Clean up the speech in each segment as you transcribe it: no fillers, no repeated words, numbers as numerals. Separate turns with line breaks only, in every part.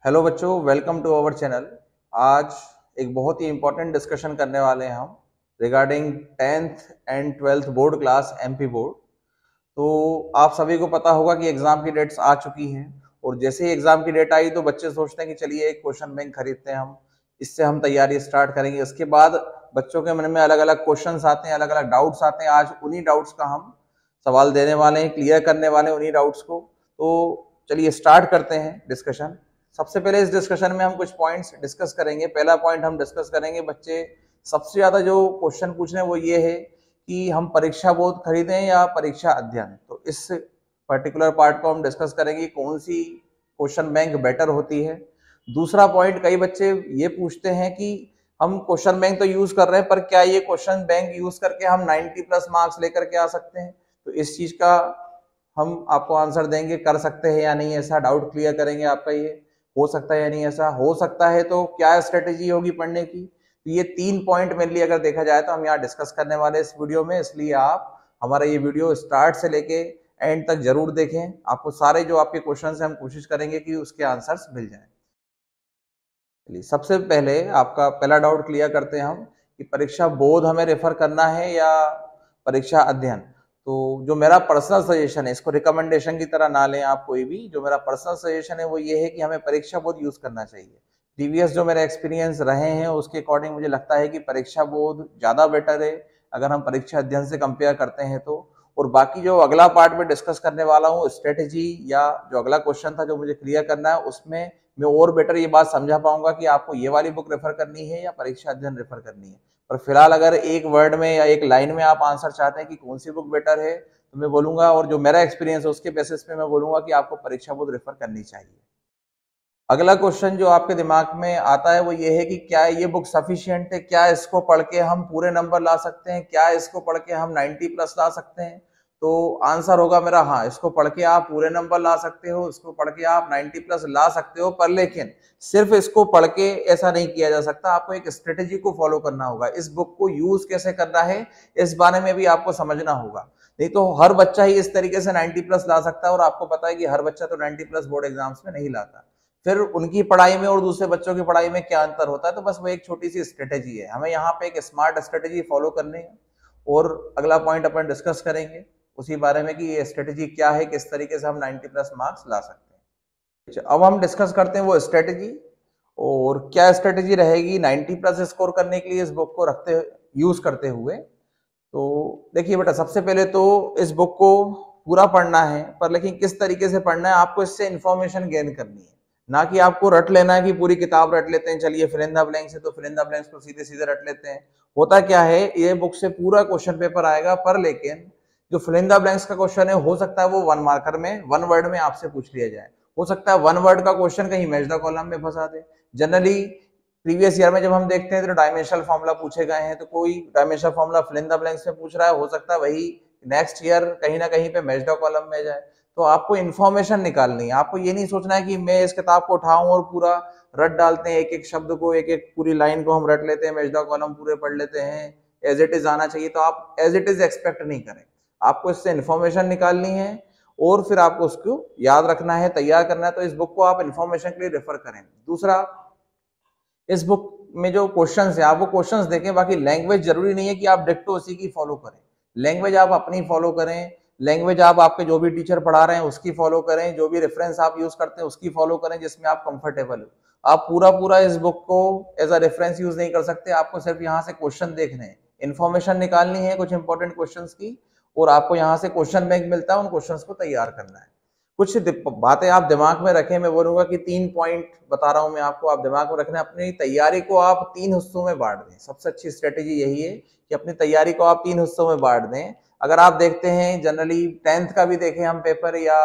Hello बच्चों, welcome to our channel. आज एक बहुत ही इम्पोर्टेंट डिस्कशन करने वाले हैं हम regarding 10th and 12th board class MP board. तो आप सभी को पता होगा कि एग्जाम की डेट्स आ चुकी हैं और जैसे ही एग्जाम की डेट आई तो बच्चे सोचते हैं कि चलिए एक क्वेश्चन बैंक खरीदते हैं हम, इससे हम तैयारी स्टार्ट करेंगे। उसके बाद बच्चों के मन में अलग अलग क्वेश्चंस आते हैं, अलग अलग डाउट्स आते हैं। आज उन्हीं डाउट्स का हम सवाल देने वाले हैं, क्लियर करने वाले हैं उन्हीं डाउट्स को। तो चलिए स्टार्ट करते हैं डिस्कशन। सबसे पहले इस डिस्कशन में हम कुछ पॉइंट्स डिस्कस करेंगे। पहला पॉइंट हम डिस्कस करेंगे, बच्चे सबसे ज्यादा जो क्वेश्चन पूछ रहे हैं वो ये है कि हम परीक्षा बोध खरीदें या परीक्षा अध्ययन। तो इस पर्टिकुलर पार्ट को हम डिस्कस करेंगे, कौन सी क्वेश्चन बैंक बेटर होती है। दूसरा पॉइंट, कई बच्चे ये पूछते हैं कि हम क्वेश्चन बैंक तो यूज कर रहे हैं, पर क्या ये क्वेश्चन बैंक यूज करके हम 90 प्लस मार्क्स लेकर के आ सकते हैं। तो इस चीज का हम आपको आंसर देंगे, कर सकते हैं या नहीं, ऐसा डाउट क्लियर करेंगे आपका, ये हो सकता है या नहीं, ऐसा हो सकता है तो क्या स्ट्रेटेजी होगी पढ़ने की। तो ये 3 पॉइंट मेनली अगर देखा जाए तो हम यहाँ डिस्कस करने वाले इस वीडियो में, इसलिए आप हमारा ये वीडियो स्टार्ट से लेके एंड तक जरूर देखें। आपको सारे जो आपके क्वेश्चन है हम कोशिश करेंगे कि उसके आंसर्स मिल जाए। चलिए सबसे पहले आपका पहला डाउट क्लियर करते हैं हम कि परीक्षा बोध हमें रेफर करना है या परीक्षा अध्ययन। तो जो मेरा पर्सनल सजेशन है, इसको रिकमेंडेशन की तरह ना लें आप कोई भी, जो मेरा पर्सनल सजेशन है वो ये है कि हमें परीक्षा बोध यूज करना चाहिए। प्रीवियस जो मेरे एक्सपीरियंस रहे हैं उसके अकॉर्डिंग मुझे लगता है कि परीक्षा बोध ज्यादा बेटर है अगर हम परीक्षा अध्ययन से कंपेयर करते हैं तो। और बाकी जो अगला पार्ट में डिस्कस करने वाला हूँ स्ट्रेटेजी, या जो अगला क्वेश्चन था जो मुझे क्लियर करना है, उसमें मैं और बेटर ये बात समझा पाऊंगा कि आपको ये वाली बुक रेफर करनी है या परीक्षा अध्ययन रेफर करनी है। पर फिलहाल अगर एक वर्ड में या एक लाइन में आप आंसर चाहते हैं कि कौन सी बुक बेटर है, तो मैं बोलूंगा, और जो मेरा एक्सपीरियंस है उसके बेसिस पे मैं बोलूंगा कि आपको परीक्षा बोध रेफर करनी चाहिए। अगला क्वेश्चन जो आपके दिमाग में आता है वो ये है कि क्या ये बुक सफिशिएंट है, क्या इसको पढ़ के हम पूरे नंबर ला सकते हैं, क्या इसको पढ़ के हम 90 प्लस ला सकते हैं। तो आंसर होगा मेरा हाँ, इसको पढ़ के आप पूरे नंबर ला सकते हो, इसको पढ़ के आप 90 प्लस ला सकते हो। पर लेकिन सिर्फ इसको पढ़ के ऐसा नहीं किया जा सकता, आपको एक स्ट्रेटेजी को फॉलो करना होगा। इस बुक को यूज कैसे करना है इस बारे में भी आपको समझना होगा। नहीं तो हर बच्चा ही इस तरीके से 90 प्लस ला सकता है, और आपको पता है कि हर बच्चा तो 90 प्लस बोर्ड एग्जाम्स में नहीं लाता। फिर उनकी पढ़ाई में और दूसरे बच्चों की पढ़ाई में क्या अंतर होता है, तो बस वो एक छोटी सी स्ट्रेटेजी है। हमें यहाँ पे एक स्मार्ट स्ट्रेटेजी फॉलो करनी है, और अगला पॉइंट अपन डिस्कस करेंगे उसी बारे में कि ये स्ट्रेटेजी क्या है, किस तरीके से हम 90 प्लस मार्क्स ला सकते हैं। अब हम डिस्कस करते हैं वो स्ट्रेटेजी, और क्या स्ट्रेटेजी रहेगी 90 प्लस स्कोर करने के लिए इस बुक को रखते यूज करते हुए। तो देखिए बेटा, सबसे पहले तो इस बुक को पूरा पढ़ना है, पर लेकिन किस तरीके से पढ़ना है, आपको इससे इंफॉर्मेशन गेन करनी है, ना कि आपको रट लेना है कि पूरी किताब रट लेते हैं। चलिए फिल इन द ब्लैंक्स है तो फिल इन द ब्लैंक्स को सीधे सीधे रट लेते हैं। होता क्या है, ये बुक से पूरा क्वेश्चन पेपर आएगा, पर लेकिन जो फिल इन द ब्लैंक्स का क्वेश्चन है हो सकता है वो 1 मार्कर में 1 वर्ड में आपसे पूछ लिया जाए। हो सकता है 1 वर्ड का क्वेश्चन कहीं मैच द कॉलम में फंसा दे। जनरली प्रीवियस ईयर में जब हम देखते हैं तो डायमेंशनल फॉर्मूला पूछे गए हैं, तो कोई dimensional formula fill in the blanks में पूछ रहा है, हो सकता है वही नेक्स्ट ईयर कहीं ना कहीं पे मैच द कॉलम में जाए। तो आपको इन्फॉर्मेशन निकालनी है, आपको ये नहीं सोचना है कि मैं इस किताब को उठाऊं और पूरा रट डालते हैं, एक एक शब्द को, एक एक पूरी लाइन को हम रट लेते हैं, मैच द कॉलम पूरे पढ़ लेते हैं, एज इट इज आना चाहिए। तो आप एज इट इज एक्सपेक्ट नहीं करें, आपको इससे इन्फॉर्मेशन निकालनी है और फिर आपको उसको याद रखना है, तैयार करना है। तो इस बुक को आप इन्फॉर्मेशन के लिए रेफर करें। दूसरा, इस बुक में जो क्वेश्चंस है आप वो क्वेश्चंस देखें, बाकी लैंग्वेज जरूरी नहीं है कि आप डिक्टो उसी की फॉलो करें। लैंग्वेज आप अपनी फॉलो करें, लैंग्वेज आप आपके जो भी टीचर पढ़ा रहे हैं उसकी फॉलो करें, जो भी रेफरेंस आप यूज करते हैं उसकी फॉलो करें जिसमें आप कंफर्टेबल हो। आप पूरा पूरा इस बुक को एज अ रेफरेंस यूज नहीं कर सकते, आपको सिर्फ यहाँ से क्वेश्चन देखने हैं, इन्फॉर्मेशन निकालनी है कुछ इंपॉर्टेंट क्वेश्चन की, और आपको यहाँ से क्वेश्चन बैंक मिलता है, उन क्वेश्चन को तैयार करना है। कुछ बातें आप दिमाग में रखें, मैं बोलूंगा कि 3 पॉइंट बता रहा हूं मैं आपको, आप दिमाग में रखना। अपनी तैयारी को आप 3 हिस्सों में बांट दें। सबसे अच्छी स्ट्रेटेजी यही है कि अपनी तैयारी को आप 3 हिस्सों में बांट दें। अगर आप देखते हैं जनरली 10th का भी देखें हम पेपर, या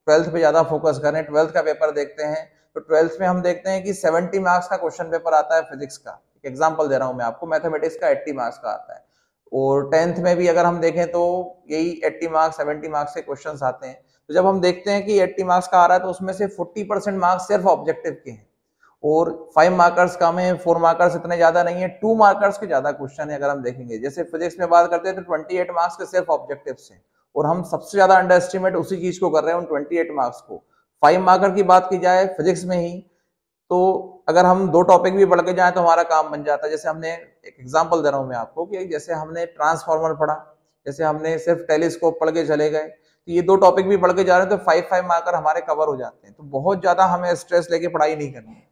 12th पे ज्यादा फोकस करें, 12th का पेपर देखते हैं, तो 12th में हम देखते हैं कि 70 मार्क्स का क्वेश्चन पेपर आता है फिजिक्स का। एग्जाम्पल दे रहा हूं मैं आपको, मैथमेटिक्स का 80 मार्क्स का आता है। और 10th में भी अगर हम देखें तो यही 80 मार्क्स 70 मार्क्स के क्वेश्चन आते हैं। तो जब हम देखते हैं कि 80 मार्क्स का आ रहा है तो उसमें से 40% मार्क्स सिर्फ ऑब्जेक्टिव के हैं, और 5 मार्कर्स कम है, 4 मार्कर्स इतने ज्यादा नहीं है, 2 मार्कर्स के ज्यादा क्वेश्चन है। अगर हम देखेंगे जैसे फिजिक्स में बात करते हैं तो 28 मार्क्स के सिर्फ ऑब्जेक्टिव से, और हम सबसे ज्यादा अंडर एस्टिमेट उसी चीज को कर रहे हैं, उन 28 मार्क्स को। 5 मार्कर की बात की जाए फिजिक्स में ही, तो अगर हम 2 टॉपिक भी पढ़ के जाए तो हमारा काम बन जाता है। जैसे हमने एक एग्जांपल दे रहा हूं मैं आपको कि जैसे हमने ट्रांसफार्मर पढ़ा, जैसे हमने सिर्फ टेलीस्कोप पढ़ के चले गए, तो ये 2 टॉपिक भी पढ़ के जा रहे हैं तो 5 मार्कर हमारे कवर हो जाते हैं। तो बहुत ज्यादा हमें स्ट्रेस लेके पढ़ाई नहीं करनी है,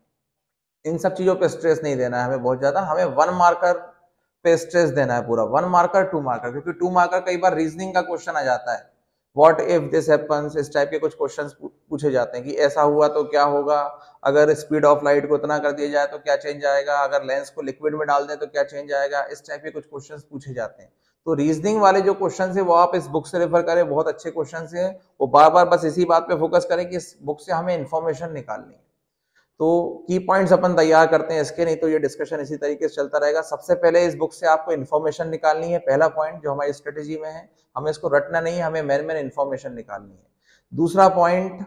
इन सब चीजों पे स्ट्रेस नहीं देना है हमें बहुत ज्यादा, हमें 1 मार्कर पे स्ट्रेस देना है पूरा, 1 मार्कर 2 मार्कर, क्योंकि 2 मार्कर कई बार रीजनिंग का क्वेश्चन आ जाता है, व्हाट इफ दिस हैपेंस, इस टाइप के कुछ क्वेश्चंस पूछे जाते हैं कि ऐसा हुआ तो क्या होगा, अगर स्पीड ऑफ लाइट को इतना कर दिया जाए तो क्या चेंज आएगा, अगर लेंस को लिक्विड में डाल दें तो क्या चेंज आएगा, इस टाइप के कुछ क्वेश्चंस पूछे जाते हैं। तो रीजनिंग वाले जो क्वेश्चन है वो आप इस बुक से रेफर करें, बहुत अच्छे क्वेश्चन है वो, बार बार बस इसी बात पे फोकस करें कि इस बुक से हमें इंफॉर्मेशन निकालनी है। तो की पॉइंट्स अपन तैयार करते हैं इसके, नहीं तो ये डिस्कशन इसी तरीके से चलता रहेगा। सबसे पहले इस बुक से आपको इन्फॉर्मेशन निकालनी है, पहला पॉइंट जो हमारी स्ट्रेटेजी में है, हमें इसको रटना नहीं है, हमें मेन इन्फॉर्मेशन निकालनी है। दूसरा पॉइंट,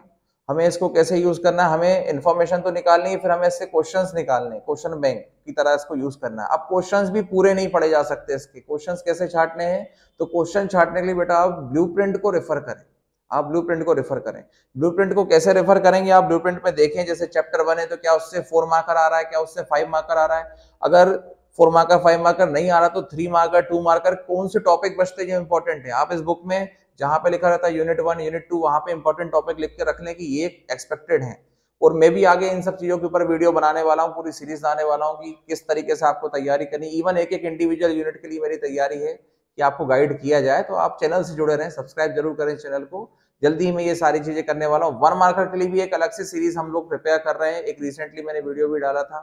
हमें इसको कैसे यूज करना है, हमें इन्फॉर्मेशन तो निकालनी है, फिर हमें इससे क्वेश्चंस निकालने, क्वेश्चन बैंक की तरह इसको यूज करना है। अब क्वेश्चंस भी पूरे नहीं पढ़े जा सकते, इसके क्वेश्चंस कैसे छाटने हैं, तो क्वेश्चन छाटने के लिए बेटा आप ब्लूप्रिंट को रेफर करें, आप ब्लूप्रिंट को रेफर करें। ब्लूप्रिंट को कैसे रेफर करेंगे, आप ब्लूप्रिंट में देखें, जैसे चैप्टर 1 है तो क्या उससे 4 मार्कर आ रहा है, क्या उससे 5 मार्कर आ रहा है, अगर 4 मार्कर 5 मार्कर नहीं आ रहा तो 3 मार्कर 2 मार्कर, कौन से टॉपिक बचते हैं जो इंपॉर्टेंट है। आप इस बुक में जहां पे लिखा रहता है यूनिट 1 यूनिट 2, वहां पे इंपॉर्टेंट टॉपिक लिख के रख लें कि ये एक्सपेक्टेड है। और मैं भी आगे इन सब चीजों के ऊपर वीडियो बनाने वाला हूँ, पूरी सीरीज लाने वाला हूँ कि किस तरीके से आपको तैयारी करनी, इवन एक एक इंडिविजुअल यूनिट के लिए मेरी तैयारी है कि आपको गाइड किया जाए। तो आप चैनल से जुड़े रहें, सब्सक्राइब जरूर करें चैनल को, जल्दी ही मैं ये सारी चीजें करने वाला हूँ। 1 मार्कर के लिए भी एक अलग से सीरीज हम लोग प्रिपेयर कर रहे हैं, एक रिसेंटली मैंने वीडियो भी डाला था,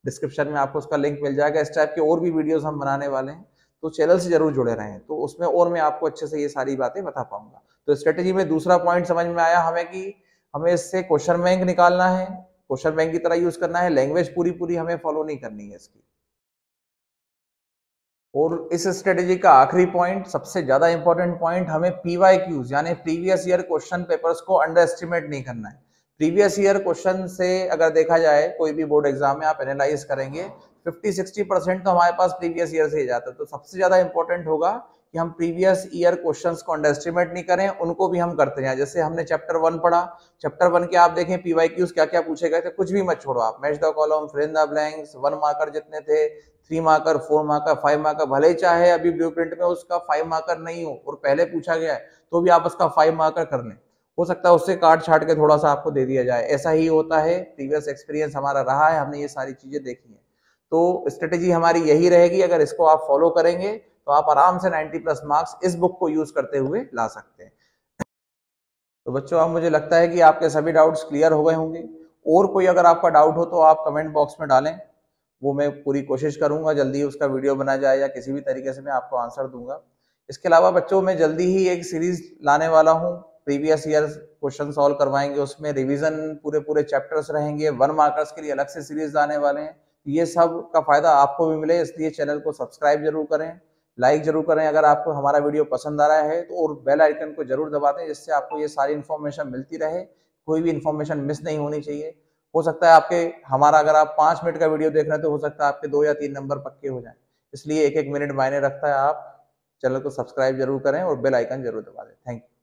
डिस्क्रिप्शन में आपको उसका लिंक मिल जाएगा। इस टाइप के और भी वीडियोस हम बनाने वाले हैं, तो चैनल से जरूर जुड़े रहें, तो उसमें और मैं आपको अच्छे से ये सारी बातें बता पाऊंगा। तो स्ट्रेटेजी में दूसरा पॉइंट समझ में आया हमें कि हमें इससे क्वेश्चन बैंक निकालना है, क्वेश्चन बैंक की तरह यूज करना है, लैंग्वेज पूरी पूरी हमें फॉलो नहीं करनी है इसकी। और इस स्ट्रेटेजी का आखिरी पॉइंट, सबसे ज्यादा इंपॉर्टेंट पॉइंट, हमें पीवाईक्यूज यानी प्रीवियस ईयर क्वेश्चन पेपर्स को अंडर एस्टिमेट नहीं करना है। प्रीवियस ईयर क्वेश्चन से अगर देखा जाए कोई भी बोर्ड एग्जाम में आप एनालाइज करेंगे 50-60% तो हमारे पास प्रीवियस ईयर से ही जाता है। तो सबसे ज्यादा इंपॉर्टेंट होगा कि हम प्रीवियस ईयर क्वेश्चंस को अंडर एस्टिमेट नहीं करें, उनको भी हम करते हैं। जैसे हमने चैप्टर 1 पढ़ा, चैप्टर 1 के आप देखें पीवाईक्यूज क्या क्या पूछे गए थे, कुछ भी मत छोड़ो आप, match the column, fill in the blanks, 1 marker जितने थे, 3 मार्कर 4 मार्कर 5 मार्कर, भले ही चाहे अभी ब्लूप्रिंट में उसका 5 मार्कर नहीं हो और पहले पूछा गया है तो भी आप उसका 5 मार्कर कर लें, हो सकता है उससे काट छाट के थोड़ा सा आपको दे दिया जाए। ऐसा ही होता है, प्रीवियस एक्सपीरियंस हमारा रहा है, हमने ये सारी चीजें देखी है। तो स्ट्रेटेजी हमारी यही रहेगी, अगर इसको आप फॉलो करेंगे तो आप आराम से 90+ मार्क्स इस बुक को यूज करते हुए ला सकते हैं। तो बच्चों, अब मुझे लगता है कि आपके सभी डाउट्स क्लियर हो गए होंगे। और कोई अगर आपका डाउट हो तो आप कमेंट बॉक्स में डालें, वो मैं पूरी कोशिश करूंगा जल्दी उसका वीडियो बना जाए या किसी भी तरीके से मैं आपको आंसर दूंगा। इसके अलावा बच्चों, मैं जल्दी ही एक सीरीज लाने वाला हूँ, प्रीवियस ईयर क्वेश्चन सॉल्व करवाएंगे, उसमें रिवीजन पूरे पूरे चैप्टर्स रहेंगे, 1 मार्कर्स के लिए अलग से सीरीज लाने वाले हैं। ये सब का फायदा आपको भी मिले, इसलिए चैनल को सब्सक्राइब जरूर करें, लाइक जरूर करें अगर आपको हमारा वीडियो पसंद आ रहा है तो, और बेल आइकन को जरूर दबा दें जिससे आपको ये सारी इन्फॉर्मेशन मिलती रहे, कोई भी इन्फॉर्मेशन मिस नहीं होनी चाहिए। हो सकता है आपके हमारा अगर आप 5 मिनट का वीडियो देख रहे हैं तो हो सकता है आपके 2 या 3 नंबर पक्के हो जाएं, इसलिए एक एक मिनट मायने रखता है। आप चैनल को सब्सक्राइब जरूर करें और बेल आइकन जरूर दबा दें। Thank you.